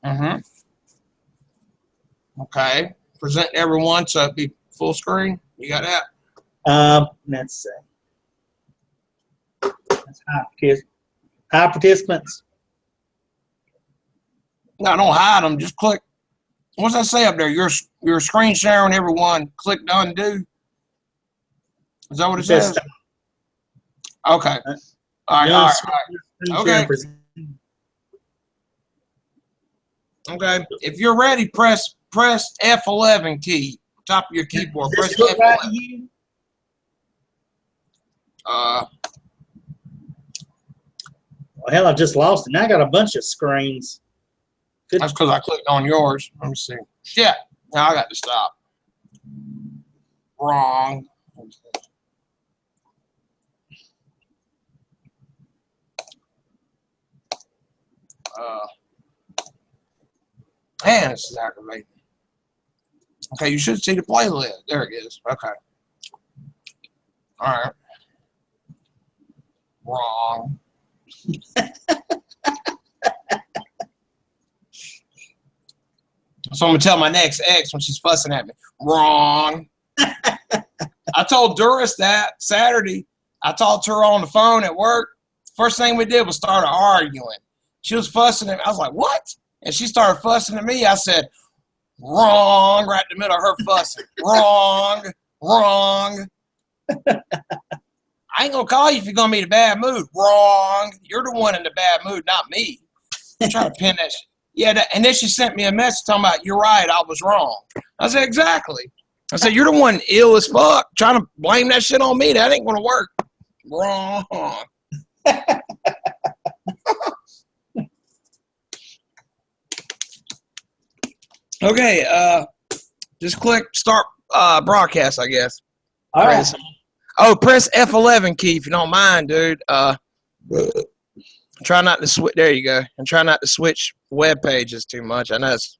Mm-hmm. Okay. Present everyone so it'd be full screen. You got that? Let's see. That's hi, participants. No, don't hide them. Just click. What's that say up there? Your screen sharing everyone. Click undo. Is that what it says? Okay. All right. Okay. Okay. If you're ready, press F11 key. Top of your keyboard. Press F11. Right to you? Well, hell, I just lost it. Now I got a bunch of screens. That's because I clicked on yours. Let me see. Shit. Now I got to stop. Wrong. Man, this is aggravating. Okay, you should see the playlist. There it is. Okay. All right. Wrong. So I'm going to tell my next ex when she's fussing at me. Wrong. I told Doris that Saturday. I talked to her on the phone at work. First thing we did was start arguing. She was fussing at me. I was like, what? And she started fussing at me. I said, wrong, right in the middle of her fussing. Wrong, wrong. I ain't going to call you if you're going to be in a bad mood. Wrong. You're the one in the bad mood, not me. I'm trying to pin that shit. Yeah, and then she sent me a message talking about, you're right, I was wrong. I said, exactly. I said, you're the one ill as fuck, trying to blame that shit on me. That ain't going to work. Wrong. Okay, just click start broadcast, I guess. All right. Oh, press F11 key if you don't mind, dude. Try not to switch. There you go. And try not to switch web pages too much. I know it's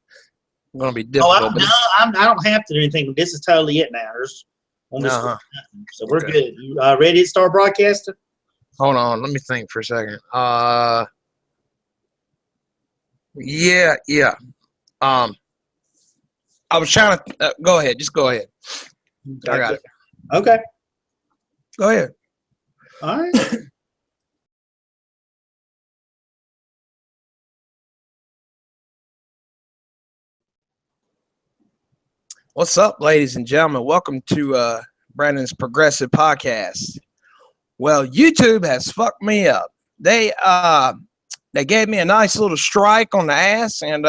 going to be difficult. I don't have to do anything. This is totally it now. So we're good. You ready to start broadcasting? Hold on. Let me think for a second. Yeah. I was trying to go ahead. Just go ahead. I got it. Okay. Go ahead. All right. What's up, ladies and gentlemen? Welcome to Brandon's Progressive Podcast. Well, YouTube has fucked me up. They gave me a nice little strike on the ass, and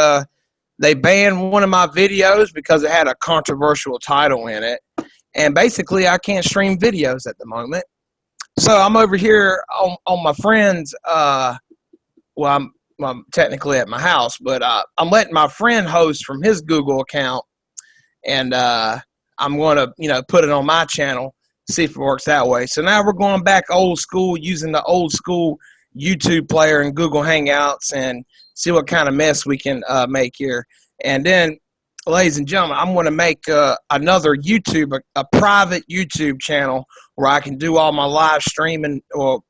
they banned one of my videos because it had a controversial title in it. And basically, I can't stream videos at the moment. So I'm over here on my friend's. Well, I'm technically at my house, but I'm letting my friend host from his Google account. And I'm going to, put it on my channel, see if it works that way. So now we're going back old school, using the old school YouTube player and Google Hangouts, and see what kind of mess we can make here. And then, ladies and gentlemen, I'm going to make another YouTube, a private YouTube channel where I can do all my live streaming or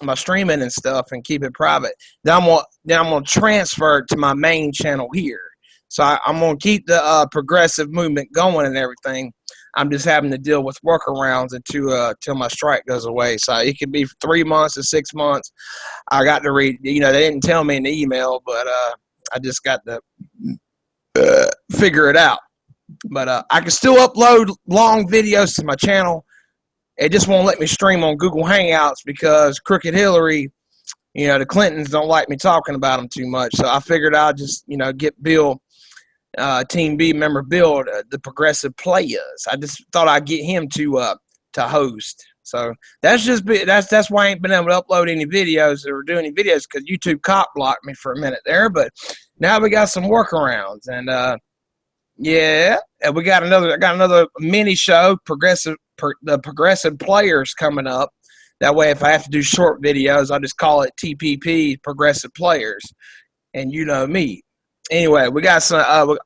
my streaming and stuff and keep it private. Then I'm going to transfer it to my main channel here. So I'm going to keep the progressive movement going and everything. I'm just having to deal with workarounds until my strike goes away. So it could be 3 months to 6 months. I got to read, they didn't tell me in the email, but I just got to figure it out. But I can still upload long videos to my channel. It just won't let me stream on Google Hangouts because Crooked Hillary, the Clintons don't like me talking about them too much. So I figured I'll just, get Bill. Team B member Bill, the progressive players. I just thought I'd get him to host. So that's why I ain't been able to upload any videos or do any videos, because YouTube cop blocked me for a minute there. But now we got some workarounds, and and I got another mini show, the progressive players coming up. That way, if I have to do short videos, I'll just call it TPP, progressive players, and you know me. Anyway, we got some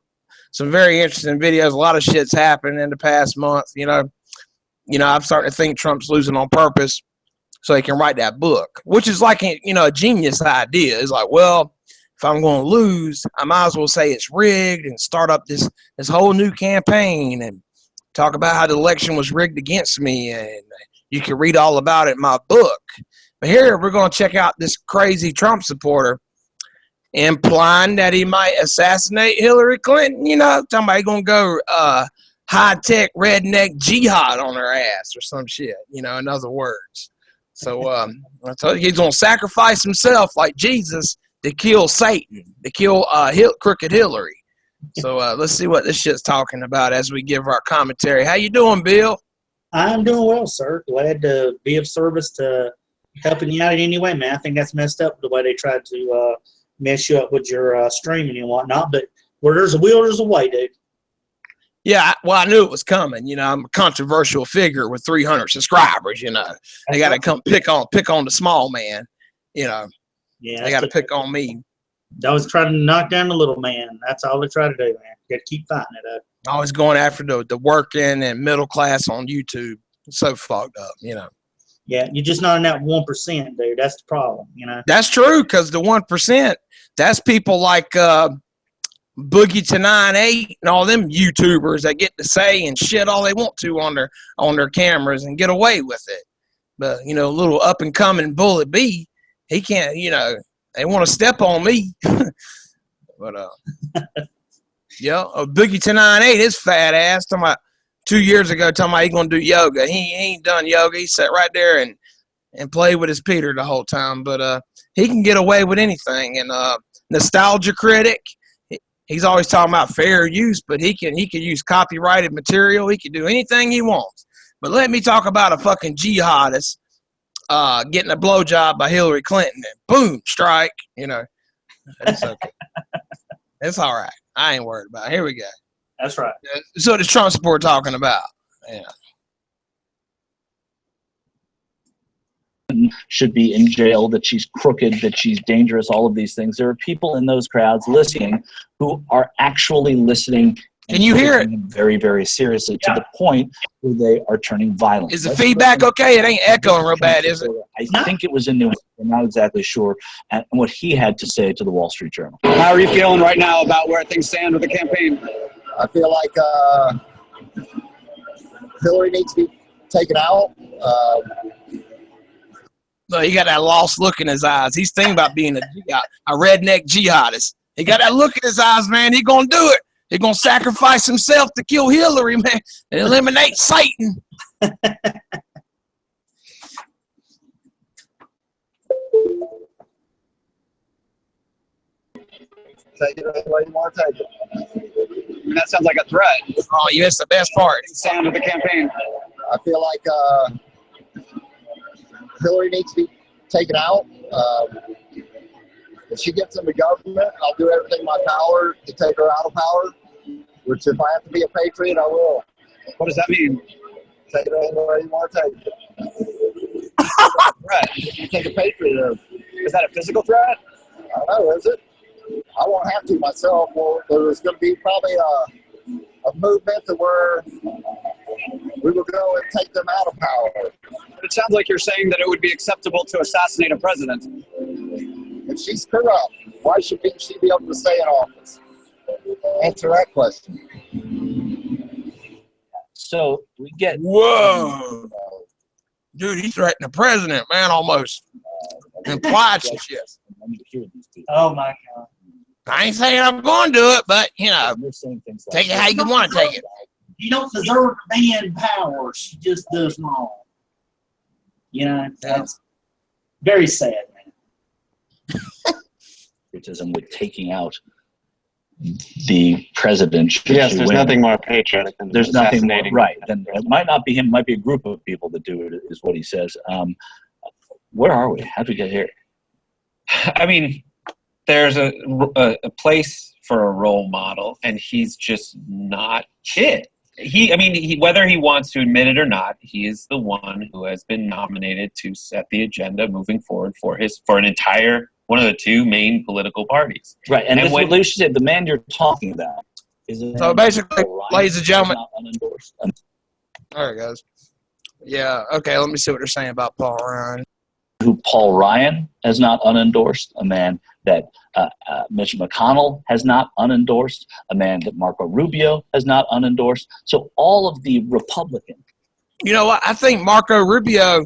very interesting videos. A lot of shit's happened in the past month. I'm starting to think Trump's losing on purpose so he can write that book, which is like a genius idea. It's like, well, if I'm going to lose, I might as well say it's rigged and start up this whole new campaign and talk about how the election was rigged against me. And you can read all about it in my book. But here we're going to check out this crazy Trump supporter implying that he might assassinate Hillary Clinton. You know, talking about he's going to go high-tech redneck jihad on her ass or some shit, you know, in other words. So I told you he's going to sacrifice himself like Jesus to kill Satan, to kill crooked Hillary. So let's see what this shit's talking about as we give our commentary. How you doing, Bill? I'm doing well, sir. Glad to be of service to helping you out in any way, man. I think that's messed up the way they tried to mess you up with your streaming and whatnot. But where there's a will, there's a way, dude. Yeah, well, I knew it was coming. You know, I'm a controversial figure with 300 subscribers. You know, they got to come pick on the small man. You know, yeah, they got to pick on me. I was trying to knock down the little man. That's all they try to do, man. You got to keep fighting it up. Always going after the working and middle class on YouTube. It's so fucked up, you know. Yeah, you're just not in that 1%, dude. That's the problem, you know. That's true, because the 1%, that's people like Boogie to 98 and all them YouTubers that get to say and shit all they want to on their cameras and get away with it. But, you know, little up and coming Bullet B, he can't, you know, they want to step on me. But yeah, Boogie to 98, his fat ass, talking about 2 years ago, talking about he gonna do yoga. He ain't done yoga. He sat right there and played with his Peter the whole time. But he can get away with anything. And nostalgia critic, he's always talking about fair use, but he can use copyrighted material. He can do anything he wants. But let me talk about a fucking jihadist getting a blowjob by Hillary Clinton, and boom, strike. You know, it's okay. It's all right. I ain't worried about it. Here we go. That's right. So the Trump support talking about. Yeah. Should be in jail, that she's crooked, that she's dangerous, all of these things. There are people in those crowds listening who are actually listening. Can you hear it? Very, very seriously, to the point where they are turning violent. Is the feedback okay? It ain't echoing real bad, is it? I think it was in New England. I'm not exactly sure. And what he had to say to the Wall Street Journal. How are you feeling right now about where things stand with the campaign? I feel like Hillary needs to be taken out. No, he got that lost look in his eyes. He's thinking about being a redneck jihadist. He got that look in his eyes, man. He gonna do it. He gonna sacrifice himself to kill Hillary, man, and eliminate Satan. Take it any way you want to take it. I mean, that sounds like a threat. Oh, you missed the best part. Sound of the campaign. I feel like Hillary needs to be taken out. If she gets in the government, I'll do everything in my power to take her out of power, which if I have to be a patriot, I will. What does that mean? Take it any way you want to take it. Threat. If you take a patriot is. Is that a physical threat? I don't know, is it? I won't have to myself. Well, there's going to be probably a movement to where we will go and take them out of power. But it sounds like you're saying that it would be acceptable to assassinate a president. If she's corrupt, why should she be able to stay in office? Answer that question. So we get... Whoa. Dude, he's threatening the president, man, almost. Implied some shit. Oh, my God. I ain't saying I'm going to do it, but, you know, take it how you want to take it. You don't deserve to be in power. She just does wrong. You know, that's very sad, man. Patriotism with taking out the president. Yes, there's nothing more patriotic than there's nothing more, assassinating. right. Then it might not be him, it might be a group of people that do it, is what he says. Where are we? How did we get here? I mean, there's a place for a role model, and he's just not it. Whether he wants to admit it or not, he is the one who has been nominated to set the agenda moving forward for an entire one of the two main political parties. Right, and this what Lucia said, the man you're talking about is so basically, ladies and gentlemen, unendorsed. There it goes. Yeah, okay, let me see what they're saying about Paul Ryan. Who Paul Ryan has not unendorsed, a man that Mitch McConnell has not unendorsed, a man that Marco Rubio has not unendorsed. So all of the Republicans. You know what? I think Marco Rubio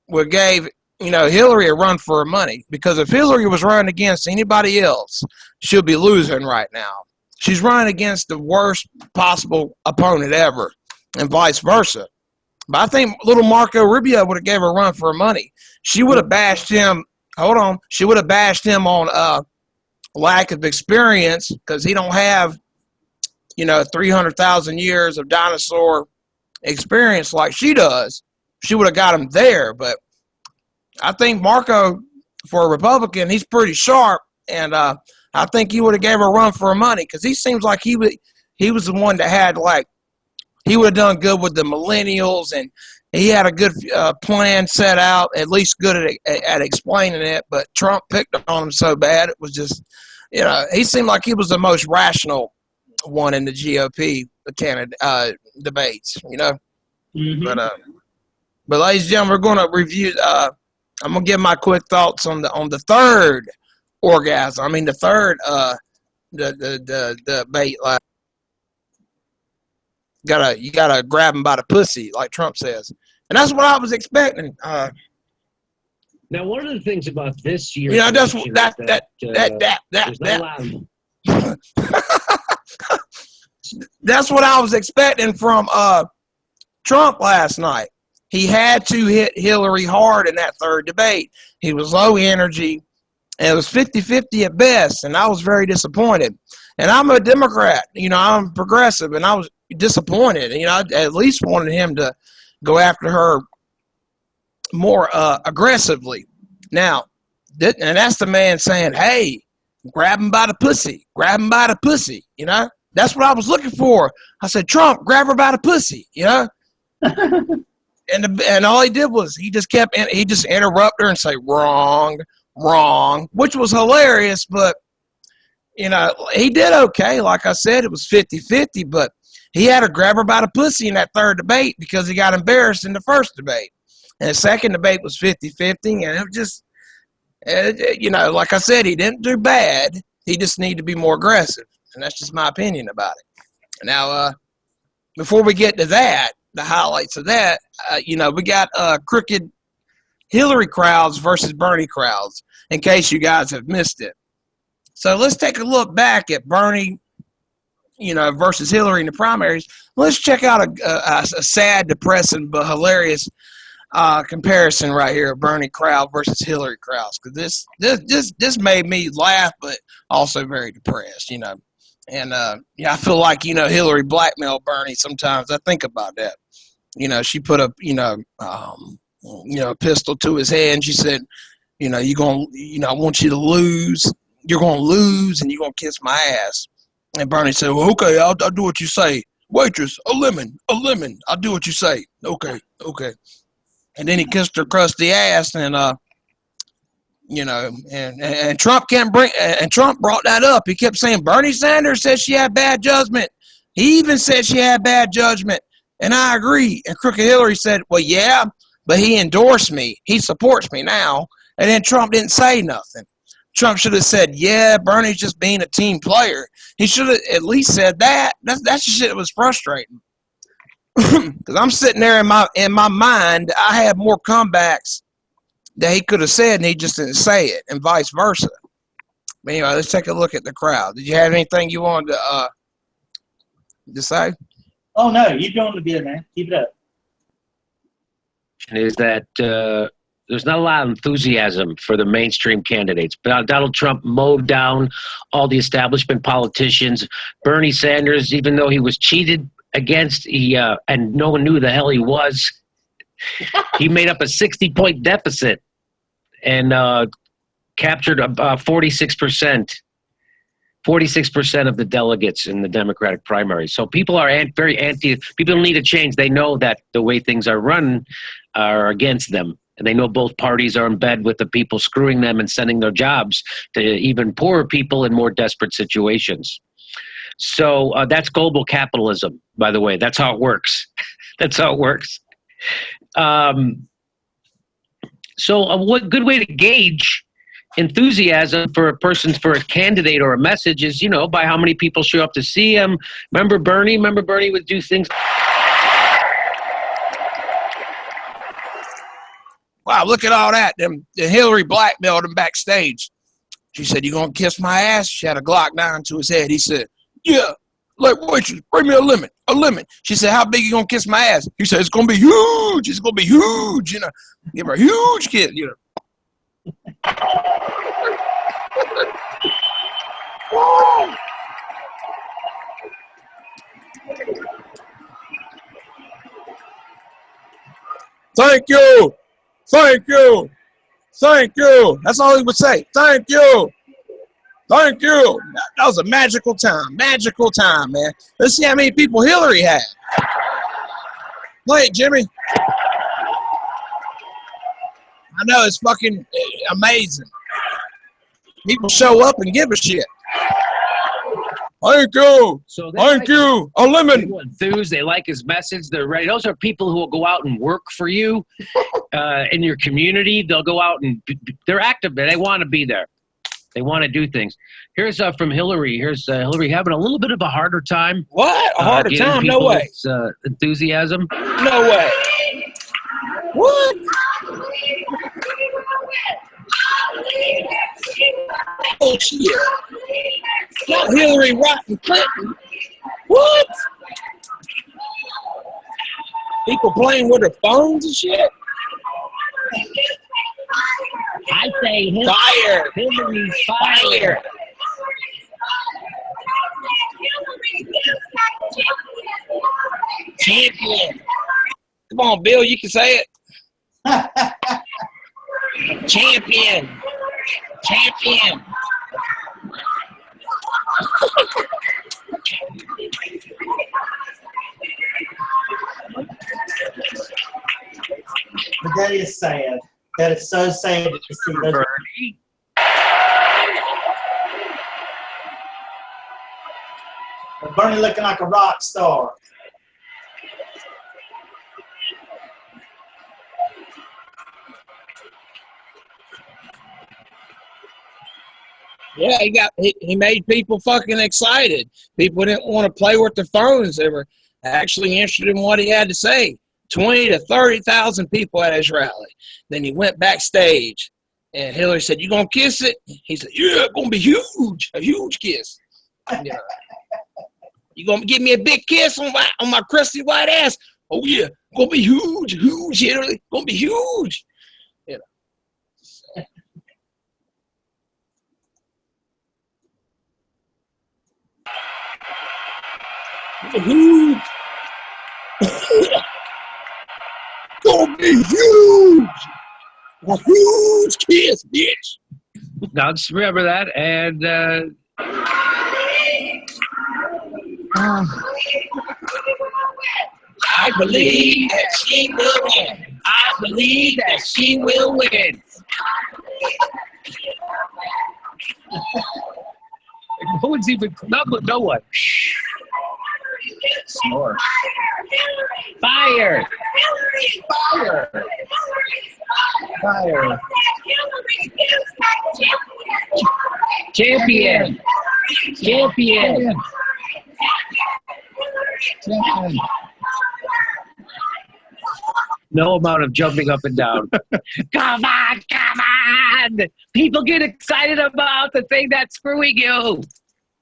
would gave Hillary a run for her money, because if Hillary was running against anybody else, she'll be losing right now. She's running against the worst possible opponent ever, and vice versa. But I think little Marco Rubio would have gave her a run for her money. She would have bashed him. Hold on. She would have bashed him on lack of experience, because he don't have 300,000 years of dinosaur experience like she does. She would have got him there. But I think Marco, for a Republican, he's pretty sharp, and I think he would have gave her a run for her money, because he seems like he was the one that had, like, he would have done good with the millennials, and he had a good plan set out, at least good at explaining it. But Trump picked on him so bad, it was just, he seemed like he was the most rational one in the GOP debates, Mm-hmm. But ladies and gentlemen, we're going to review. I'm going to give my quick thoughts on the third orgasm. I mean, the third the debate. Like, you gotta grab him by the pussy, like Trump says, and that's what I was expecting. Now, one of the things about this year, that's that's what I was expecting from Trump last night. He had to hit Hillary hard in that third debate. He was low energy, and it was 50-50 at best, and I was very disappointed. And I'm a Democrat, I'm progressive, and I was disappointed. I at least wanted him to go after her more aggressively. Now, and that's the man saying, hey, grab him by the pussy, grab him by the pussy, That's what I was looking for. I said, Trump, grab her by the pussy, And all he did was he just interrupt her and say, wrong, which was hilarious. But, he did okay. Like I said, it was 50-50, but he had to grab her by the pussy in that third debate because he got embarrassed in the first debate. And the second debate was 50-50, and it just, like I said, he didn't do bad. He just needed to be more aggressive. And that's just my opinion about it. Now, before we get to that, the highlights of that, we got crooked Hillary crowds versus Bernie crowds, in case you guys have missed it. So let's take a look back at Bernie, versus Hillary in the primaries. Let's check out a sad, depressing, but hilarious comparison right here of Bernie crowd versus Hillary crowds, because this made me laugh, but also very depressed, And I feel like Hillary blackmailed Bernie sometimes. I think about that. She put a pistol to his head, and she said, I want you to lose. You're gonna lose, and you're gonna kiss my ass. And Bernie said, well, okay, I'll do what you say. Waitress, a lemon. I'll do what you say. Okay. And then he kissed her crusty ass, and and Trump Trump brought that up. He kept saying Bernie Sanders said she had bad judgment. He even said she had bad judgment, and I agree. And crooked Hillary said, well, yeah, but he endorsed me. He supports me now. And then Trump didn't say nothing. Trump should have said, yeah, Bernie's just being a team player. He should have at least said that. That's the shit that was frustrating. Because I'm sitting there in my mind, I had more comebacks that he could have said, and he just didn't say it, and vice versa. But anyway, let's take a look at the crowd. Did you have anything you wanted to say? Oh, no, you're doing good, man. Keep it up. Is that there's not a lot of enthusiasm for the mainstream candidates. But Donald Trump mowed down all the establishment politicians. Bernie Sanders, even though he was cheated against, and no one knew who the hell he was, he made up a 60-point deficit and captured 46%. 46% of the delegates in the Democratic primary. So people are very anti. People need a change. They know that the way things are run are against them. And they know both parties are in bed with the people screwing them and sending their jobs to even poorer people in more desperate situations. So that's global capitalism, by the way. That's how it works. That's how it works. So what good way to gauge enthusiasm for a candidate or a message is, you know, by how many people show up to see him. Remember Bernie would do things. Wow, look at all that. The Hillary blackmailed him backstage. She said, "You gonna kiss my ass?" She had a Glock 9 to his head. He said, "Yeah, like waitress, bring me a lemon, a lemon." She said, "How big you gonna kiss my ass?" He said, "It's gonna be huge. It's gonna be huge. You know, give her a huge kiss. You know." Thank you. Thank you. Thank you. That's all he would say. Thank you. Thank you. That was a magical time. Magical time, man. Let's see how many people Hillary had. Play it, Jimmy. I know, it's fucking amazing. People show up and give a shit. Thank you. So Thank you. A lemon. People enthused. They like his message. They're ready. Those are people who will go out and work for you in your community. They'll go out and they're active. They want to be there. They want to do things. Here's from Hillary. Here's Hillary having a little bit of a harder time. What? A harder time? No way. Enthusiasm. No way. What? Oh, shit. Not Hillary Rotten Clinton. What? People playing with their phones and shit? I say Fire. Hillary's fire. Champion. Come on, Bill, you can say it. Champion. Champion. But that is sad. That is so sad to see those. Bernie. Bernie looking like a rock star. Yeah, he made people fucking excited. People didn't want to play with their phones. They were actually interested in what he had to say. 20 to 30,000 people at his rally. Then he went backstage, and Hillary said, "You gonna kiss it?" He said, "Yeah, it's gonna be huge, a huge kiss." Yeah. "You gonna give me a big kiss on my crusty white ass?" "Oh yeah, gonna be huge, huge, Hillary, gonna be huge." You know. Huge. Gonna be huge. A huge kiss, bitch. Now just remember that, and I believe that she will win. I believe that she will win. no one's even no one. Snore. Fire. Fire. Fire. Champion. Champion. Champion. No amount of jumping up and down. Come on, come on. People get excited about the thing that's screwing you.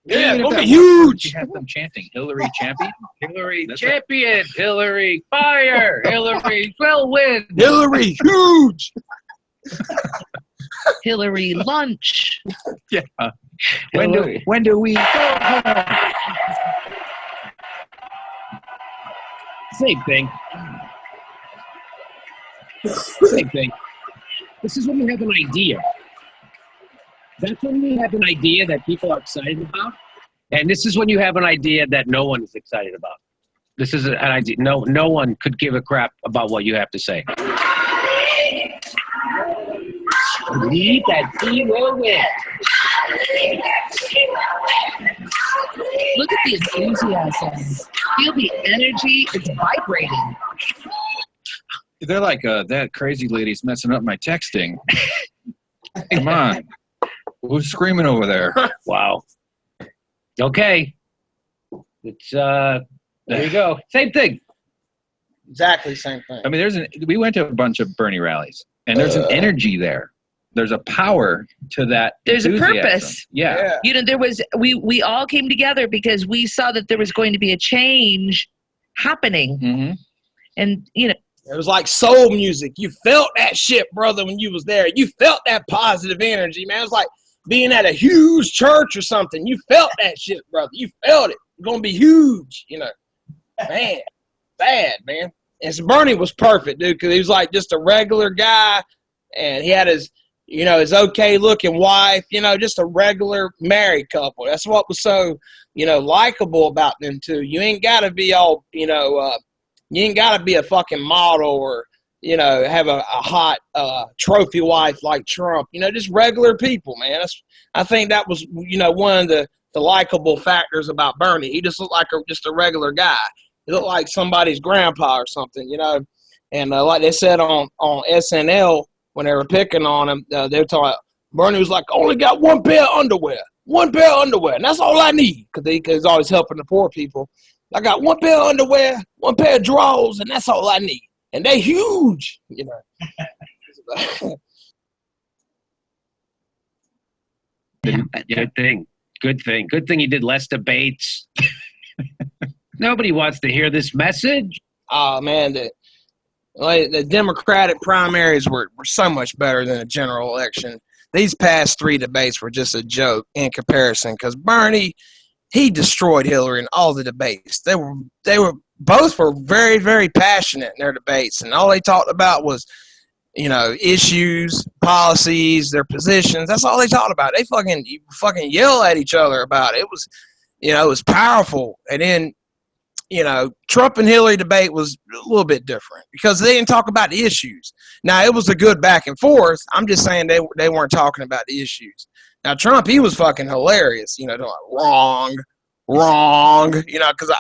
Yeah, Even gonna if be that worked, huge. You have them chanting Hillary champion. Hillary That's champion. Hillary fire. Hillary will win. Hillary huge. Hillary lunch. Yeah. When do we go home? Same thing. Same thing. This is when we have an idea. That's when we have an idea that people are excited about. And this is when you have an idea that no one is excited about. This is an idea. No one could give a crap about what you have to say. Believe that he will win. Look at the enthusiasm. Feel the energy. It's vibrating. They're like, that crazy lady's messing up my texting. Come on. Who's screaming over there? Wow. Okay. It's there you go. Same thing. Exactly same thing. I mean, we went to a bunch of Bernie rallies, and there's an energy there. There's a power to that. There's a enthusiasm. purpose. Yeah. You know, there was we all came together because we saw that there was going to be a change happening. Mm-hmm. And you know, it was like soul music. You felt that shit, brother, when you was there. You felt that positive energy, man. It was like being at a huge church or something. You felt that shit, brother. You felt it. It's gonna be huge, you know. Man, bad, man. And so Bernie was perfect, dude, because he was like just a regular guy, and he had his, you know, his okay looking wife, you know, just a regular married couple. That's what was so, you know, likable about them two. You ain't gotta be all, you know, you ain't gotta be a fucking model or, you know, have a hot trophy wife like Trump. You know, just regular people, man. I think that was, you know, one of the likable factors about Bernie. He just looked like just a regular guy. He looked like somebody's grandpa or something, you know. And like they said on SNL when they were picking on him, they were talking about Bernie was like, only got one pair of underwear, and that's all I need, because he's always helping the poor people. I got one pair of underwear, one pair of drawers, and that's all I need. And they huge, you know. Good thing. Good thing. Good thing he did less debates. Nobody wants to hear this message. Oh, man, the Democratic primaries were so much better than a general election. These past 3 debates were just a joke in comparison, because Bernie, he destroyed Hillary in all the debates. They were both were very, very passionate in their debates, and all they talked about was, you know, issues, policies, their positions. That's all they talked about. They fucking yell at each other about it. It was, you know, it was powerful. And then, you know, Trump and Hillary debate was a little bit different because they didn't talk about the issues. Now, it was a good back and forth. I'm just saying they weren't talking about the issues. Now, Trump, he was fucking hilarious. You know, they're like, wrong, you know, because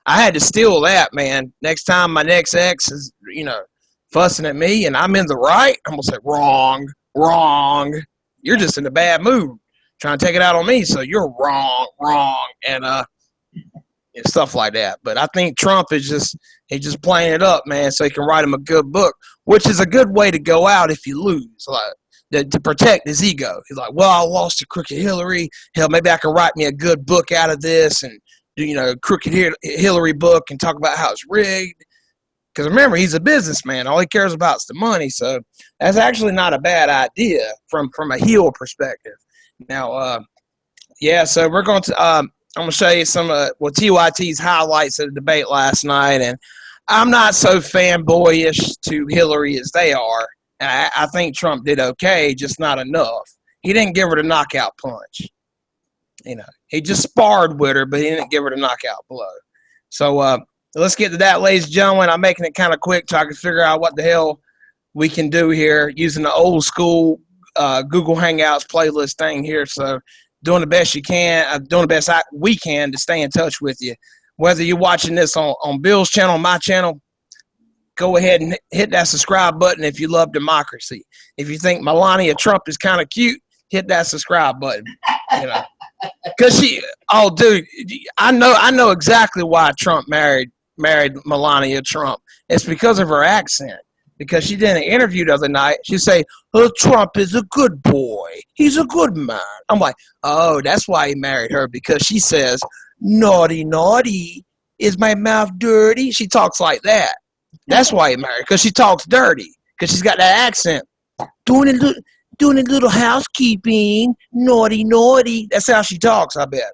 I had to steal that, man. Next time my next ex is, you know, fussing at me and I'm in the right, I'm going to say, wrong. You're just in a bad mood trying to take it out on me, so you're wrong, and stuff like that. But I think Trump is just playing it up, man, so he can write him a good book, which is a good way to go out if you lose, like to protect his ego. He's like, well, I lost to Crooked Hillary. Hell, maybe I can write me a good book out of this and do, you know, Crooked Hillary book and talk about how it's rigged. Because remember, he's a businessman. All he cares about is the money. So that's actually not a bad idea from a heel perspective. Now, so we're going to I'm going to show you some of TYT's highlights of the debate last night. And I'm not so fanboyish to Hillary as they are. And I think Trump did okay, just not enough. He didn't give her the knockout punch. You know, he just sparred with her, but he didn't give her the knockout blow. So let's get to that, ladies and gentlemen. I'm making it kind of quick so I can figure out what the hell we can do here using the old school Google Hangouts playlist thing here. So doing the best you can, doing the best we can to stay in touch with you. Whether you're watching this on Bill's channel, my channel, go ahead and hit that subscribe button if you love democracy. If you think Melania Trump is kind of cute, hit that subscribe button. You know, because dude, I know exactly why Trump married Melania Trump. It's because of her accent. Because she did an interview the other night. She say, "Oh, Trump is a good boy. He's a good man." I'm like, oh, that's why he married her, because she says, "Naughty, naughty, is my mouth dirty?" She talks like that. That's why he married her, because she talks dirty, because she's got that accent. Doing a little housekeeping, naughty, naughty. That's how she talks, I bet.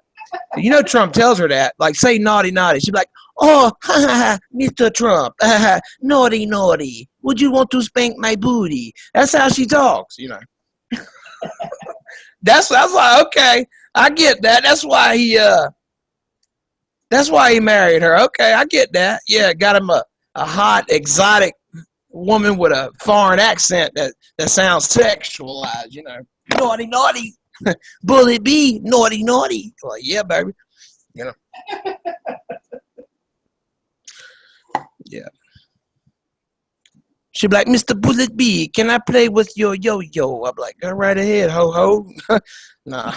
You know, Trump tells her that, like, say naughty, naughty. She'd be like, "Oh, Mr. Trump, naughty, naughty. Would you want to spank my booty?" That's how she talks, you know. That's like, okay, I get that. That's why he married her. Okay, I get that. Yeah, got him a hot, exotic woman with a foreign accent that sounds sexualized, you know. Naughty, naughty. Bully B, naughty, naughty. Like, yeah, baby. You know. Yeah. She'd be like, Mr. Bullet B, can I play with your yo-yo? I'm like, go right ahead, ho-ho. Nah.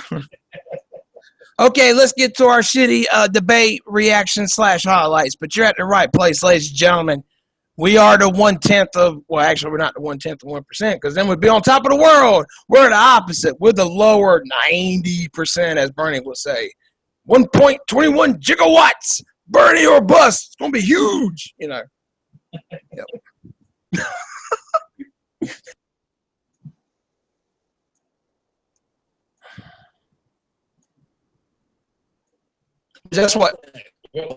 Okay, let's get to our shitty debate reaction / highlights. But you're at the right place, ladies and gentlemen. We are the 1/10 of, well, actually, we're not the 1/10 of 1%, because then we'd be on top of the world. We're the opposite. We're the lower 90%, as Bernie would say. 1.21 gigawatts. Bernie or bust. It's going to be huge, you know. Yep. Just what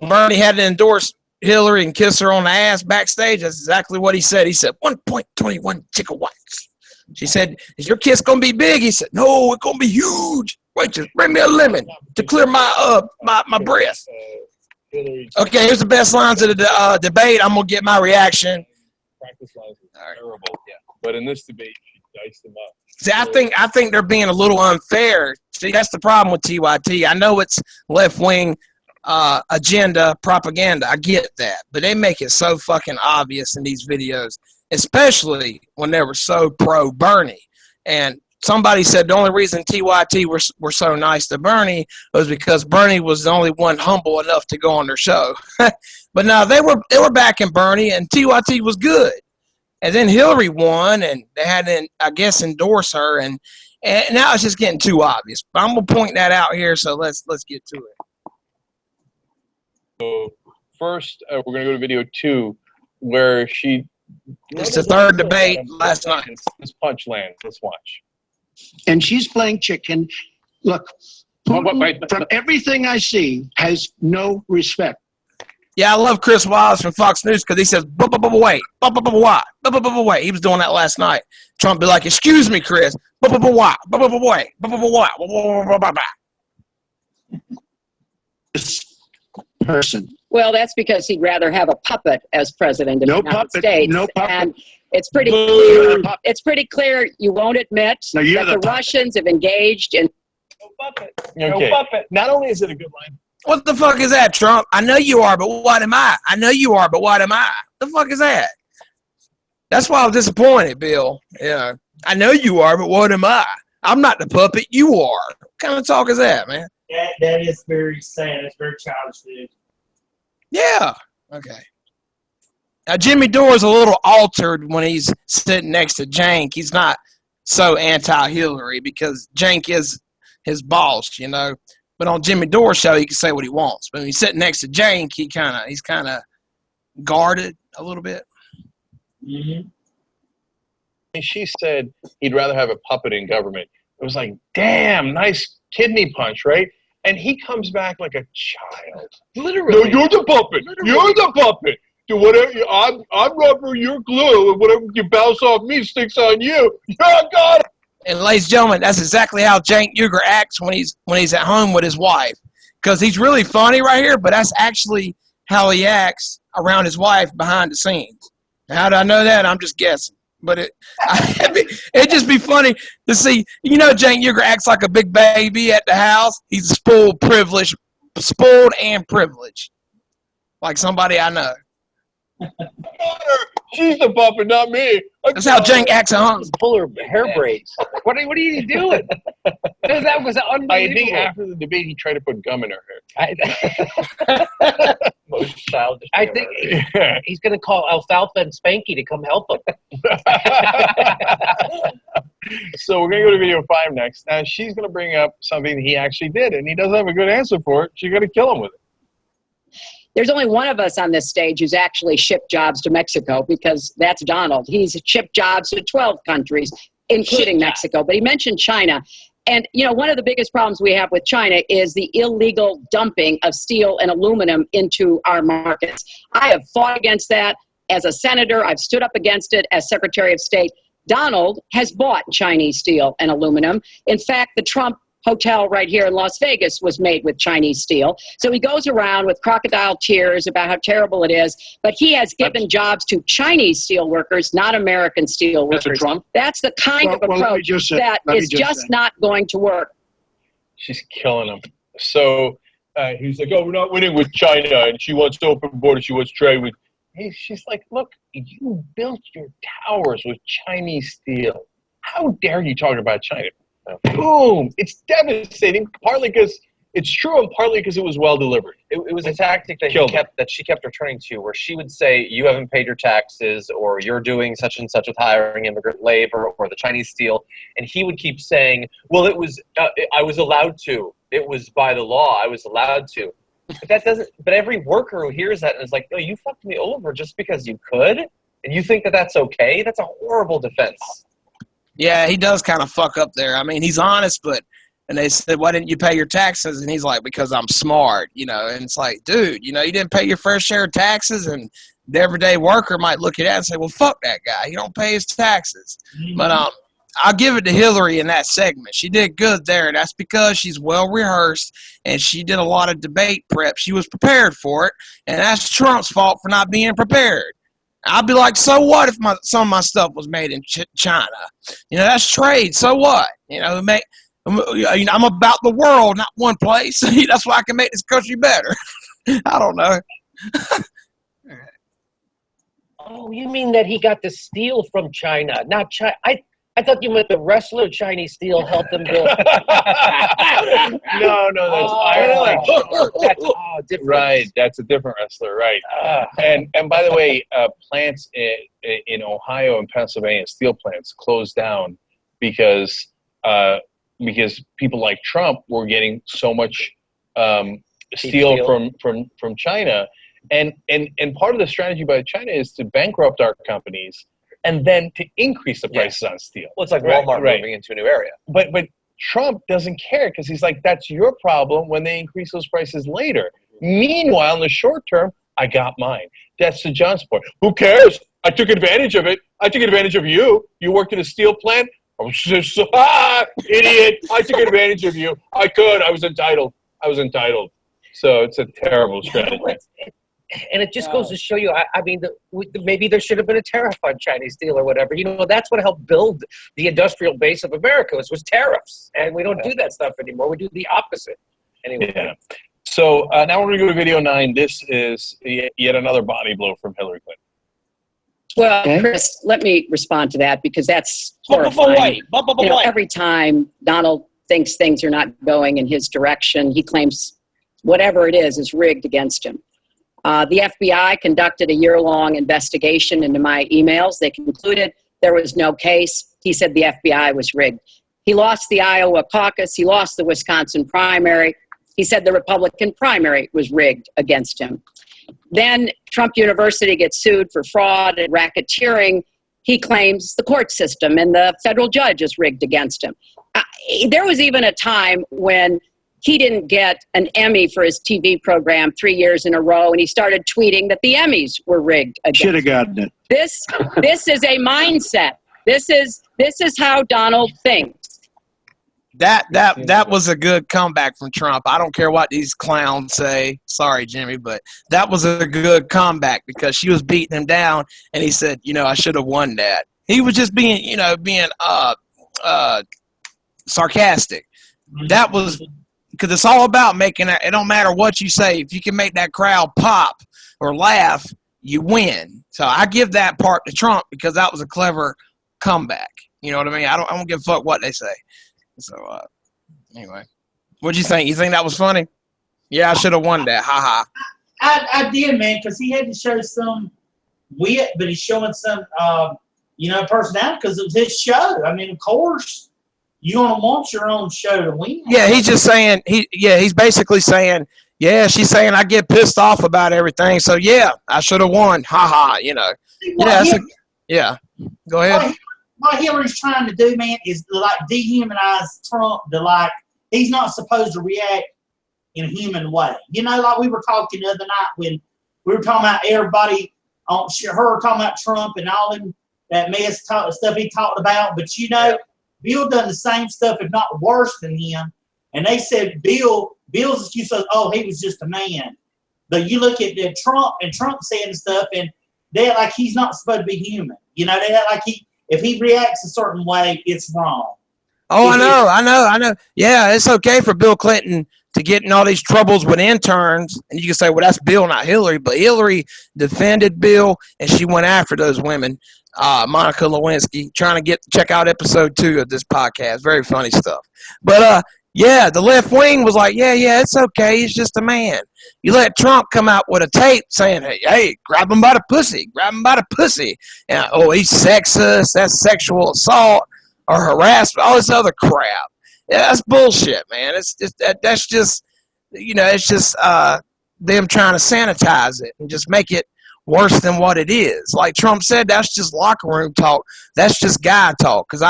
Bernie had to endorse Hillary and kiss her on the ass backstage. That's exactly what he said. He said 1.21 gigawatts. She said, "Is your kiss gonna be big?" He said, "No, it's gonna be huge. Wait, just bring me a lemon to clear my my breath." Okay, here's the best lines of the debate. I'm gonna get my reaction. Practice lines are terrible, yeah. But in this debate, she diced them up. See, I think they're being a little unfair. See, that's the problem with TYT. I know it's left-wing agenda propaganda. I get that. But they make it so fucking obvious in these videos, especially when they were so pro-Bernie. And somebody said the only reason TYT were so nice to Bernie was because Bernie was the only one humble enough to go on their show. But no, they were backing Bernie, and TYT was good. And then Hillary won, and they had to, I guess, endorse her, and now it's just getting too obvious. But I'm gonna point that out here, so let's get to it. So first, we're gonna go to video 2, where she. It's the third debate last night. This punch lands. Let's watch. And she's playing chicken. Look, Putin, from everything I see, has no respect. Yeah, I love Chris Wallace from Fox News because he says, wait, wait. He was doing that last night. Trump be like, excuse me, Chris. Wait. This person. Well, that's because he'd rather have a puppet as president of the United States. No puppet. And it's pretty clear. It's pretty clear you won't admit that the Russians have engaged in. No puppet. Okay. No puppet. Not only is it a good line. What the fuck is that, Trump? I know you are, but what am I? I know you are, but what am I? The fuck is that? That's why I was disappointed, Bill. Yeah. I know you are, but what am I? I'm not the puppet. You are. What kind of talk is that, man? That is very sad. It's very childish, dude. Yeah. Okay. Now, Jimmy Dore's a little altered when he's sitting next to Jank. He's not so anti-Hillary because Jank is his boss, you know. But on Jimmy Dore's show, he can say what he wants. But when he's sitting next to Jank, he's kind of guarded a little bit. Mm-hmm. She said he'd rather have a puppet in government. It was like, damn, nice kidney punch, right? And he comes back like a child. Literally. No, you're the puppet. Literally. You're the puppet. Do whatever. I'm rubber, you're glue, and whatever you bounce off me sticks on you. Yeah, God. And ladies and gentlemen, that's exactly how Cenk Uygur acts when he's at home with his wife. Because he's really funny right here, but that's actually how he acts around his wife behind the scenes. How do I know that? I'm just guessing. But it'd just be funny to see, you know, Cenk Uygur acts like a big baby at the house. He's spoiled and privileged. Like somebody I know. She's the puppet, not me. That's how Cenk acts at home. Pull her hair braids. What are you doing? That was unbelievable. I think after the debate, he tried to put gum in her hair. Most childish. I think he's going to call Alfalfa and Spanky to come help him. So we're going to go to video 5 next. Now she's going to bring up something that he actually did, and he doesn't have a good answer for it. She's going to kill him with it. There's only one of us on this stage who's actually shipped jobs to Mexico, because that's Donald. He's shipped jobs to 12 countries, including Mexico. But he mentioned China. And, you know, one of the biggest problems we have with China is the illegal dumping of steel and aluminum into our markets. I have fought against that as a senator. I've stood up against it as Secretary of State. Donald has bought Chinese steel and aluminum. In fact, the Trump hotel right here in Las Vegas was made with Chinese steel. So he goes around with crocodile tears about how terrible it is, but he has given jobs to Chinese steel workers, not American steel workers. That's the kind of approach that is just not going to work. She's killing him. So he's like, oh, we're not winning with China, and she wants to open borders. She wants trade with she's like, look, you built your towers with Chinese steel. How dare you talk about China? Boom! It's devastating, partly because it's true and partly because it was well delivered. It was a tactic that she kept returning to, where she would say, you haven't paid your taxes, or you're doing such and such with hiring immigrant labor, or the Chinese steel. And he would keep saying, well, it was, I was allowed to. It was by the law. I was allowed to. But that doesn't. But every worker who hears that and is like, no, you fucked me over just because you could, and you think that that's okay? That's a horrible defense. Yeah, he does kind of fuck up there. I mean, he's honest, but and they said, why didn't you pay your taxes? And he's like, because I'm smart, you know. And it's like, dude, you know, you didn't pay your fair share of taxes, and the everyday worker might look at that and say, well, fuck that guy. He don't pay his taxes. Mm-hmm. But I'll give it to Hillary in that segment. She did good there. That's because she's well rehearsed and she did a lot of debate prep. She was prepared for it, and that's Trump's fault for not being prepared. I'd be like, so what if some of my stuff was made in China? You know, that's trade. So what? You know, I'm about the world, not one place. That's why I can make this country better. I don't know. Oh, you mean that he got the steel from China, not China? I thought you meant the wrestler Chinese steel helped him build. No, that's Iron. That's different. Right, that's a different wrestler, right? And by the way, plants in Ohio and Pennsylvania, steel plants closed down because people like Trump were getting so much steel from China, and part of the strategy by China is to bankrupt our companies and then to increase the prices on steel. Well, it's like Walmart moving into a new area. But Trump doesn't care because he's like, that's your problem when they increase those prices later. Meanwhile, in the short term, I got mine. That's to John's point. Who cares? I took advantage of it. I took advantage of you. You worked at a steel plant. Idiot. I took advantage of you. I could. I was entitled. So it's a terrible strategy. And it just goes to show you, I mean, maybe there should have been a tariff on Chinese steel or whatever. You know, that's what helped build the industrial base of America was tariffs. And we don't do that stuff anymore. We do the opposite. Anyway. Yeah. So now we're going to go to video 9. This is yet another body blow from Hillary Clinton. Well, Chris, let me respond to that because that's horrifying. You know, every time Donald thinks things are not going in his direction, he claims whatever it is rigged against him. The FBI conducted a year-long investigation into my emails. They concluded there was no case. He said the FBI was rigged. He lost the Iowa caucus. He lost the Wisconsin primary. He said the Republican primary was rigged against him. Then Trump University gets sued for fraud and racketeering. He claims the court system and the federal judge is rigged against him. There was even a time when he didn't get an Emmy for his TV program 3 years in a row, and he started tweeting that the Emmys were rigged against him. Should have gotten it. This is a mindset. This is how Donald thinks. That was a good comeback from Trump. I don't care what these clowns say. Sorry, Jimmy, but that was a good comeback because she was beating him down, and he said, you know, I should have won that. He was just being sarcastic. That was because it's all about making it. It don't matter what you say. If you can make that crowd pop or laugh, you win. So I give that part to Trump because that was a clever comeback. You know what I mean? I don't give a fuck what they say. So anyway, what'd you think? You think that was funny? Yeah, I should have won that. Ha ha. I did, man, because he had to show some wit, but he's showing some, personality because it was his show. I mean, of course, you're gonna want your own show to win. Yeah, he's just saying. He's basically saying, yeah, she's saying I get pissed off about everything. So yeah, I should have won. Ha ha. You know. Yeah. Go ahead. What Hillary's trying to do, man, is like dehumanize Trump. He's not supposed to react in a human way. You know, like we were talking the other night when we were talking about everybody on her talking about Trump and all that mess stuff he talked about. But you know, Bill done the same stuff, if not worse than him. And they said Bill's excuse was, oh, he was just a man. But you look at Trump and Trump saying stuff, and they act like he's not supposed to be human. You know, they act like if he reacts a certain way, it's wrong. Oh, I know. Yeah, it's okay for Bill Clinton to get in all these troubles with interns. And you can say, well, that's Bill, not Hillary. But Hillary defended Bill, and she went after those women. Monica Lewinsky, trying to check out episode 2 of this podcast. Very funny stuff. But, yeah, the left wing was like, yeah, it's okay. He's just a man. You let Trump come out with a tape saying, hey, grab him by the pussy. Grab him by the pussy. And, he's sexist. That's sexual assault or harassment. All this other crap. Yeah, that's bullshit, man. It's just that's just, it's just them trying to sanitize it and just make it worse than what it is. Like Trump said, that's just locker room talk. That's just guy talk. Because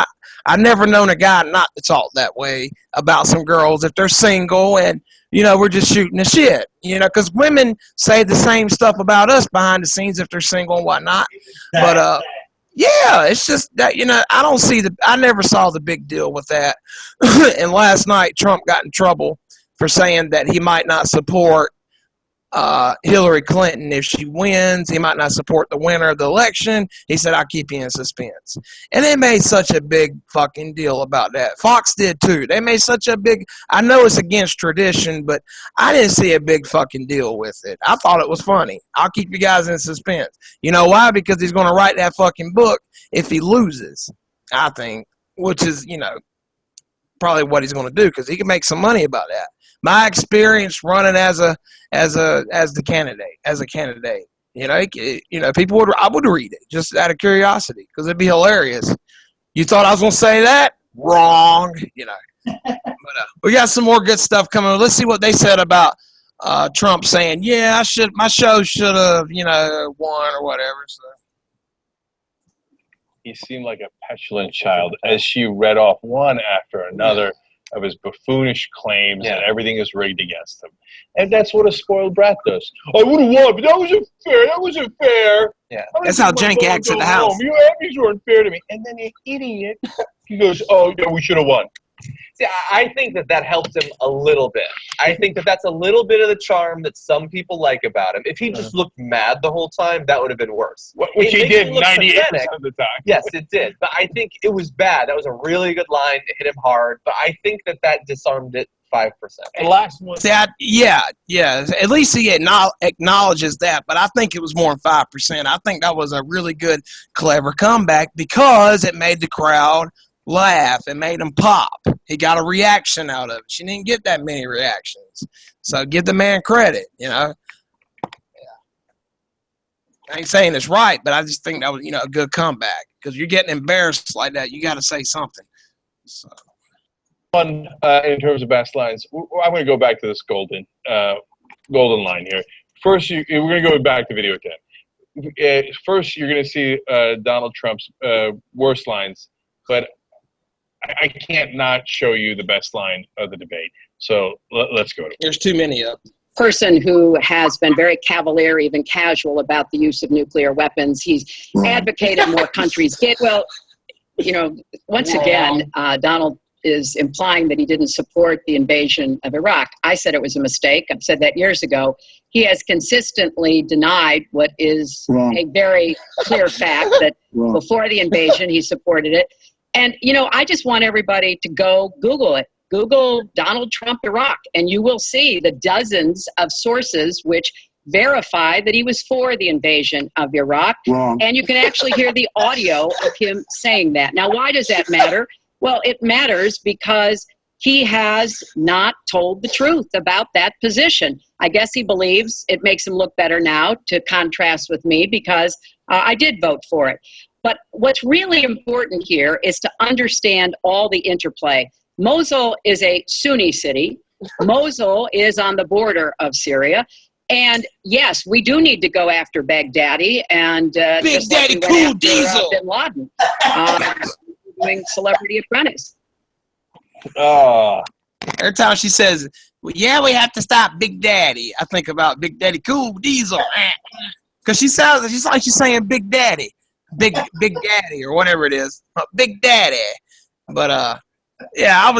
I never known a guy not to talk that way about some girls if they're single and, we're just shooting the shit. Because women say the same stuff about us behind the scenes if they're single and whatnot. But, yeah, it's just that, I never saw the big deal with that. And last night, Trump got in trouble for saying that he might not support Hillary Clinton if she wins. He might not support the winner of the election. He said, I'll keep you in suspense. And they made such a big fucking deal about that. Fox did too. They made such a big, I know it's against tradition, but I didn't see a big fucking deal with it. I thought it was funny. I'll keep you guys in suspense. You know why? Because he's going to write that fucking book if he loses, I think, which is, probably what he's going to do because he can make some money about that. My experience running as a candidate, people I would read it just out of curiosity because it'd be hilarious. You thought I was gonna say that? Wrong, But we got some more good stuff coming. Let's see what they said about Trump saying, "Yeah, my show should have, won or whatever." So. He seemed like a petulant child as she read off one after another of his buffoonish claims that everything is rigged against him. And that's what a spoiled brat does. I would have won, but that wasn't fair. That wasn't fair. Yeah. That's how Jank acts at the house. You these weren't fair to me. And then the idiot, he goes, oh, yeah, we should have won. See, I think that helps him a little bit. I think that's a little bit of the charm that some people like about him. If he just looked mad the whole time, that would have been worse. Which he did 98% of the time. Yes, it did. But I think it was bad. That was a really good line. It hit him hard. But I think that disarmed it 5%. The last one. See, yeah. At least he acknowledges that. But I think it was more than 5%. I think that was a really good, clever comeback because it made the crowd laugh and made him pop. He got a reaction out of it. She didn't get that many reactions. So give the man credit, Yeah. I ain't saying it's right, but I just think that was, a good comeback. Because you're getting embarrassed like that, you got to say something. So. One, in terms of best lines, I'm going to go back to this golden line here. First, we're going to go back to video 10. First, you're going to see Donald Trump's worst lines, but I can't not show you the best line of the debate. So let's go to it. There's too many of them. Person who has been very cavalier, even casual about the use of nuclear weapons. He's advocated more countries get. Well, once again, Donald is implying that he didn't support the invasion of Iraq. I said it was a mistake. I've said that years ago. He has consistently denied what is a very clear fact that before the invasion, he supported it. And, I just want everybody to go Google it. Google Donald Trump Iraq, and you will see the dozens of sources which verify that he was for the invasion of Iraq. And you can actually hear the audio of him saying that. Now, why does that matter? Well, it matters because he has not told the truth about that position. I guess he believes it makes him look better now to contrast with me because I did vote for it. But what's really important here is to understand all the interplay. Mosul is a Sunni city. Mosul is on the border of Syria. And yes, we do need to go after Baghdadi and Big Daddy Cool Diesel Bin Laden, doing Celebrity Apprentice. Every time she says, well, yeah, we have to stop Big Daddy, I think about Big Daddy Cool Diesel. Because she's like she's saying Big Daddy. Big Daddy or whatever it is. Big Daddy. But yeah,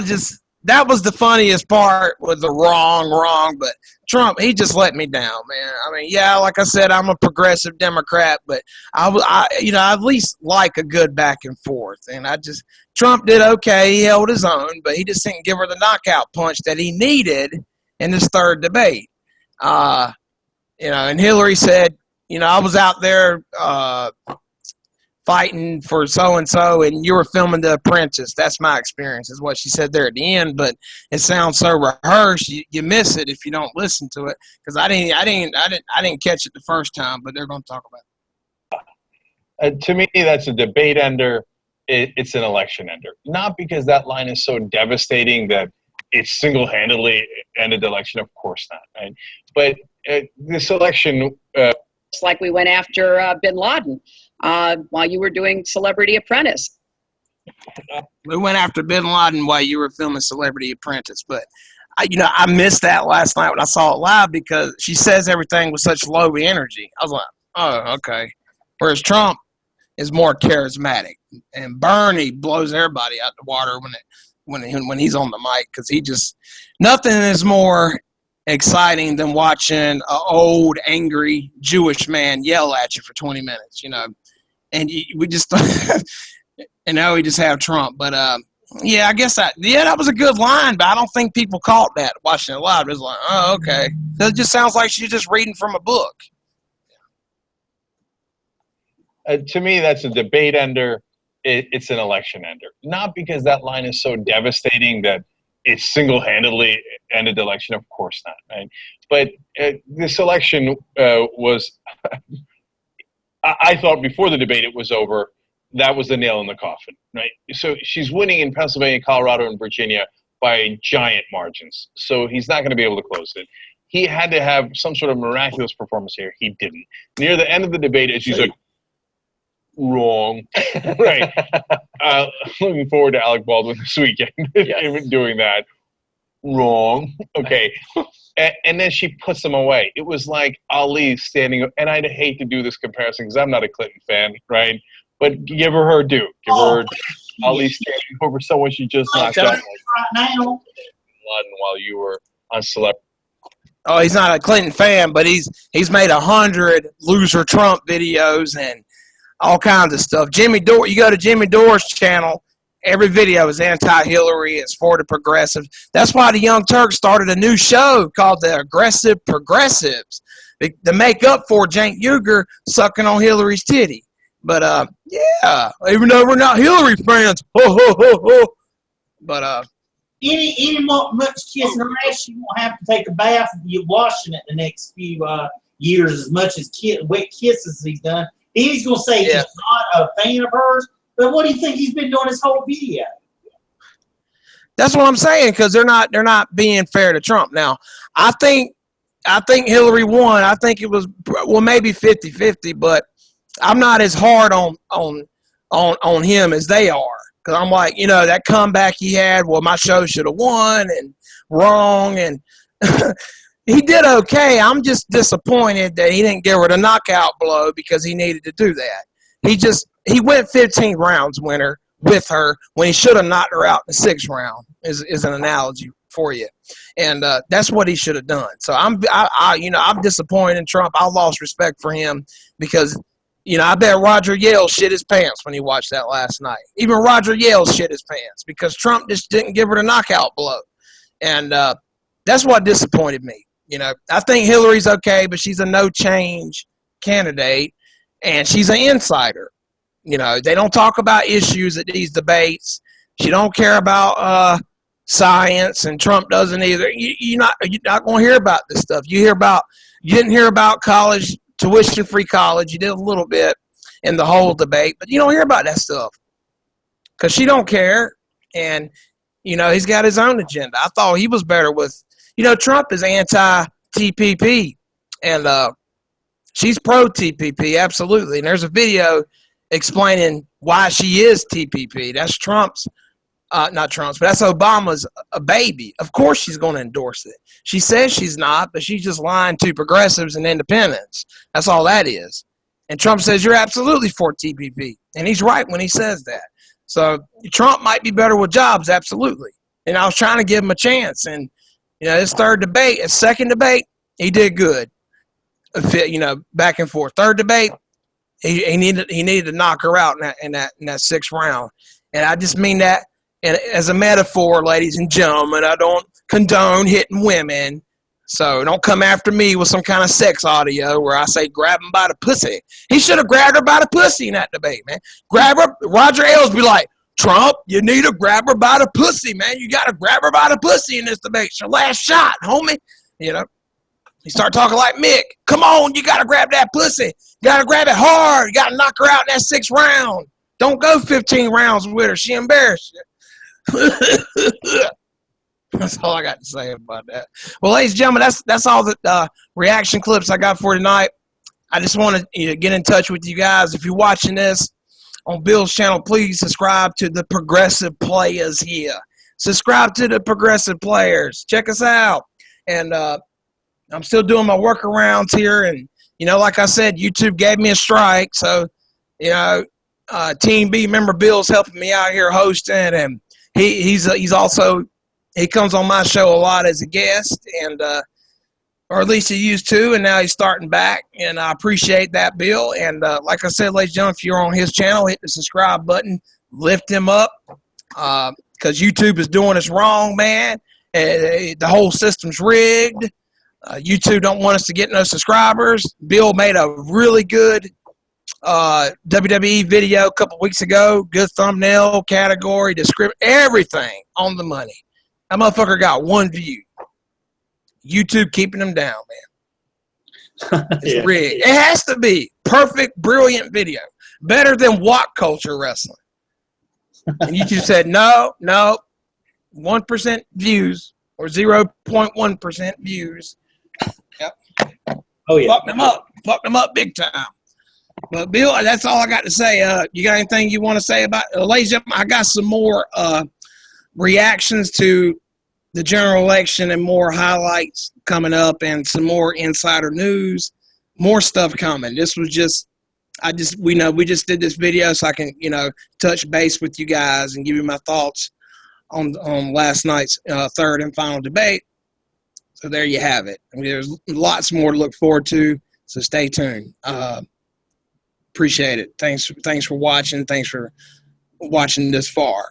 that was the funniest part with the wrong, but Trump, he just let me down, man. I mean, yeah, like I said, I'm a progressive Democrat, but I at least like a good back and forth. And Trump did okay. He held his own, but he just didn't give her the knockout punch that he needed in this third debate. And Hillary said, I was out there fighting for so-and-so, and you were filming The Apprentice. That's my experience, is what she said there at the end. But it sounds so rehearsed, you miss it if you don't listen to it. Because I didn't catch it the first time, but they're going to talk about it. To me, that's a debate ender. It's an election ender. Not because that line is so devastating that it single-handedly ended the election. Of course not. Right? But this election... It's like we went after Bin Laden while you were doing Celebrity Apprentice. We went after Bin Laden while you were filming Celebrity Apprentice. But, I missed that last night when I saw it live because she says everything with such low energy. I was like, oh, okay. Whereas Trump is more charismatic. And Bernie blows everybody out the water when he's on the mic, because nothing is more exciting than watching an old, angry Jewish man yell at you for 20 minutes, and we just, and now we just have Trump. But, I guess that was a good line, but I don't think people caught that watching it live. It was like, oh, okay. It just sounds like she's just reading from a book. To me, that's a debate ender. It's an election ender. Not because that line is so devastating that it single-handedly ended the election. Of course not. Right? But this election was, I thought before the debate it was over, that was the nail in the coffin. Right? So she's winning in Pennsylvania, Colorado, and Virginia by giant margins. So he's not going to be able to close it. He had to have some sort of miraculous performance here. He didn't. Near the end of the debate, as she's like, wrong. Right. Looking forward to Alec Baldwin this weekend. Yes. Doing that. Wrong. Okay. And then she puts him away. It was like Ali standing, and I'd hate to do this comparison because I'm not a Clinton fan, right? But give her due. Give her Ali standing over someone she just knocked out. Right now. While you were on Celebrity. Oh, he's not a Clinton fan, but he's made 100 loser Trump videos and all kinds of stuff. Jimmy Dore, you go to Jimmy Dore's channel, every video is anti-Hillary, it's for the progressive. That's why the Young Turks started a new show called The Aggressive Progressives to make up for Cenk Uygur sucking on Hillary's titty. But, even though we're not Hillary fans, But, any much kissing her ass, you won't have to take a bath and be washing it the next few years as much as wet kisses he's done. He's going to say he's not a fan of hers, but what do you think he's been doing this whole video? That's what I'm saying, because they're not being fair to Trump. Now, I think Hillary won. I think it was maybe 50-50, but I'm not as hard on him as they are, because I'm like, that comeback he had. Well, my show should have won and wrong, and he did okay. I'm just disappointed that he didn't give her the knockout blow because he needed to do that. He went 15 rounds winner with her when he should have knocked her out in the 6th round is an analogy for you. And that's what he should have done. So I'm disappointed in Trump. I lost respect for him because, I bet Roger Yale shit his pants when he watched that last night. Even Roger Yale shit his pants because Trump just didn't give her the knockout blow. And that's what disappointed me. I think Hillary's okay, but she's a no-change candidate, and she's an insider. They don't talk about issues at these debates. She don't care about science, and Trump doesn't either. You're not going to hear about this stuff. You didn't hear about college, tuition-free college. You did a little bit in the whole debate, but you don't hear about that stuff because she don't care, and he's got his own agenda. I thought he was better with. Trump is anti-TPP, and she's pro-TPP, absolutely. And there's a video explaining why she is TPP. That's not Trump's, but that's Obama's a baby. Of course she's going to endorse it. She says she's not, but she's just lying to progressives and independents. That's all that is. And Trump says you're absolutely for TPP, and he's right when he says that. So Trump might be better with jobs, absolutely. And I was trying to give him a chance, and his second debate, he did good. Back and forth. Third debate, he needed to knock her out in that 6th round. And I just mean that as a metaphor, ladies and gentlemen. I don't condone hitting women, So don't come after me with some kind of sex audio where I say grab him by the pussy. He should have grabbed her by the pussy in that debate, man. Grab her. Roger Ailes be like, Trump, you need to grab her by the pussy, man. You got to grab her by the pussy in this debate. It's your last shot, homie. You know, he start talking like Mick. Come on, you got to grab that pussy. You got to grab it hard. You got to knock her out in that 6th round. Don't go 15 rounds with her. She embarrassed you. That's all I got to say about that. Well, ladies and gentlemen, that's all the reaction clips I got for tonight. I just want to get in touch with you guys. If you're watching this on Bill's channel, please subscribe to the Progressive Players here. Subscribe to the Progressive Players. Check us out. And I'm still doing my workarounds here. And, like I said, YouTube gave me a strike. So, Team B member Bill's helping me out here hosting. And he's also, he comes on my show a lot as a guest. And, or at least he used to, and now he's starting back, and I appreciate that, Bill. And like I said, ladies and gentlemen, if you're on his channel, hit the subscribe button, lift him up, because YouTube is doing us wrong, man. The whole system's rigged. YouTube don't want us to get no subscribers. Bill made a really good WWE video a couple weeks ago, good thumbnail, category, description, everything on the money. That motherfucker got 1 view. YouTube keeping them down, man. It's rigged. It has to be perfect, brilliant video, better than What Culture Wrestling. And YouTube said no, 1% views or 0.1% views. Yep. Oh yeah. Fucked them up big time. But Bill, that's all I got to say. You got anything you want to say about, ladies and gentlemen? I got some more reactions to the general election and more highlights coming up and some more insider news, more stuff coming. This was just, we just did this video so I can, touch base with you guys and give you my thoughts on last night's third and final debate. So there you have it. I mean, there's lots more to look forward to, so stay tuned. Appreciate it. Thanks for watching. Thanks for watching this far.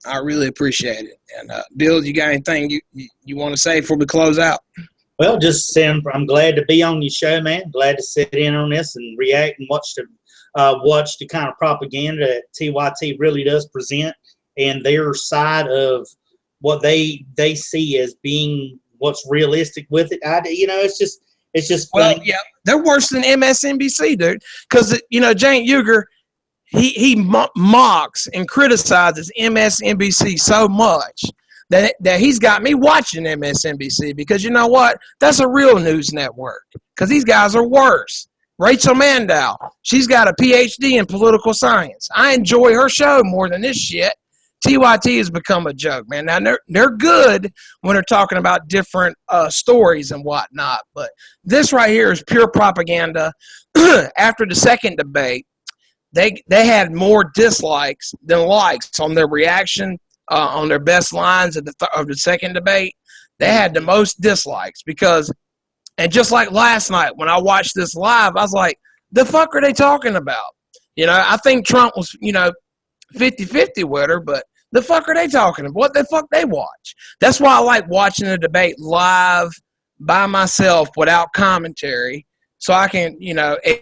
I really appreciate it. And Bill, you got anything you want to say before we close out? Well, just saying, I'm glad to be on your show, man. Glad to sit in on this and react and watch the kind of propaganda that TYT really does present and their side of what they see as being what's realistic with it. It's just well, yeah, they're worse than MSNBC, dude. Because Jane Uger, he mocks and criticizes MSNBC so much that he's got me watching MSNBC, because you know what? That's a real news network, because these guys are worse. Rachel Maddow, she's got a PhD in political science. I enjoy her show more than this shit. TYT has become a joke, man. Now, they're good when they're talking about different stories and whatnot, but this right here is pure propaganda. After the second debate, they had more dislikes than likes on their reaction, on their best lines of the second debate. They had the most dislikes because, and just like last night when I watched this live, I was like, the fuck are they talking about? I think Trump was, 50-50 with her, but the fuck are they talking about? What the fuck they watch? That's why I like watching the debate live by myself without commentary, so I can,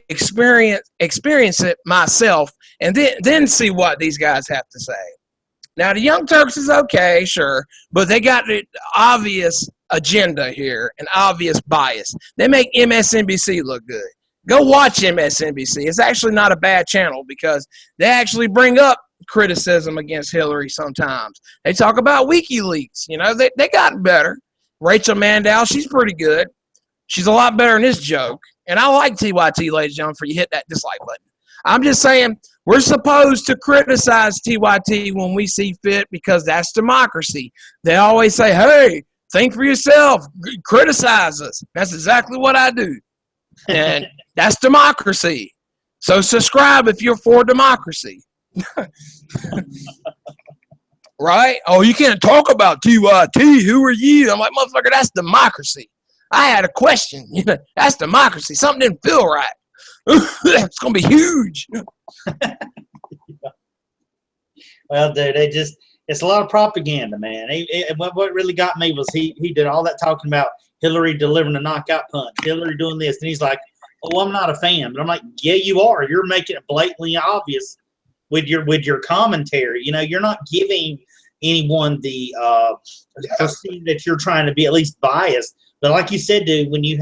experience it myself and then see what these guys have to say. Now, the Young Turks is okay, sure, but they got the obvious agenda here, an obvious bias. They make MSNBC look good. Go watch MSNBC. It's actually not a bad channel because they actually bring up criticism against Hillary sometimes. They talk about WikiLeaks. They got better. Rachel Maddow, she's pretty good. She's a lot better than this joke. And I like TYT, ladies and gentlemen, for you hit that dislike button. I'm just saying we're supposed to criticize TYT when we see fit because that's democracy. They always say, hey, think for yourself. Criticize us. That's exactly what I do. And that's democracy. So subscribe if you're for democracy. Right? Oh, you can't talk about TYT. Who are you? I'm like, motherfucker, that's democracy. I had a question. That's democracy. Something didn't feel right. It's going to be huge. Well, dude, it's a lot of propaganda, man. What really got me was he did all that talking about Hillary delivering a knockout punch, Hillary doing this, and he's like, "Oh, I'm not a fan." But I'm like, "Yeah, you are. You're making it blatantly obvious with your commentary. You know, you're not giving anyone the perceive that you're trying to be at least biased. But like you said, dude, when you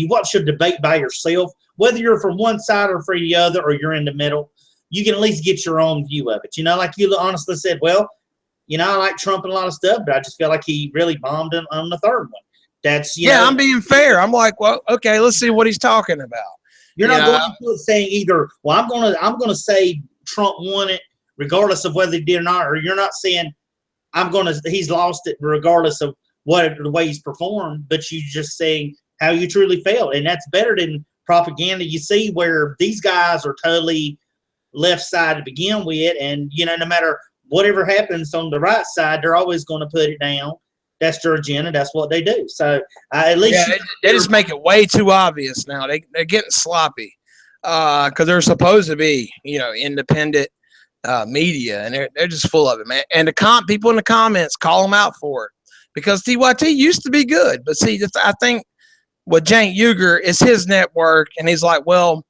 watch a debate by yourself, whether you're from one side or for the other, or you're in the middle, you can at least get your own view of it. You know, like you honestly said, well, you know, I like Trump and a lot of stuff, but I just feel like he really bombed on the third one. That's yeah, I'm being fair. I'm like, well, okay, let's see what he's talking about. You're not going to saying either. Well, I'm gonna say Trump won it regardless of whether he did or not, or you're not saying he's lost it regardless of the way he's performed, but you just saying how you truly felt, and that's better than propaganda. You see where these guys are totally left side to begin with, and you know, no matter whatever happens on the right side, they're always going to put it down. That's their agenda. That's what they do. So at least they just make it way too obvious now. They're getting sloppy because they're supposed to be, you know, independent media, and they're just full of it, man. And people in the comments call them out for it because TYT used to be good, but see, I think with Cenk Uygur, it's his network, and he's like, well,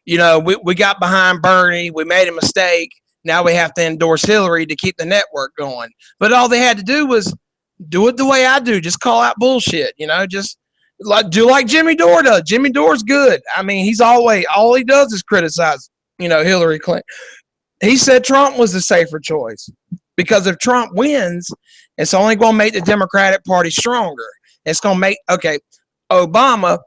you know, we got behind Bernie, we made a mistake. Now we have to endorse Hillary to keep the network going. But all they had to do was do it the way I do. Just call out bullshit, you know, just do like Jimmy Dore does. Jimmy Dore's good. I mean, all he does is criticize, you know, Hillary Clinton. He said Trump was the safer choice because if Trump wins, it's only going to make the Democratic Party stronger. It's going to make, okay, Obama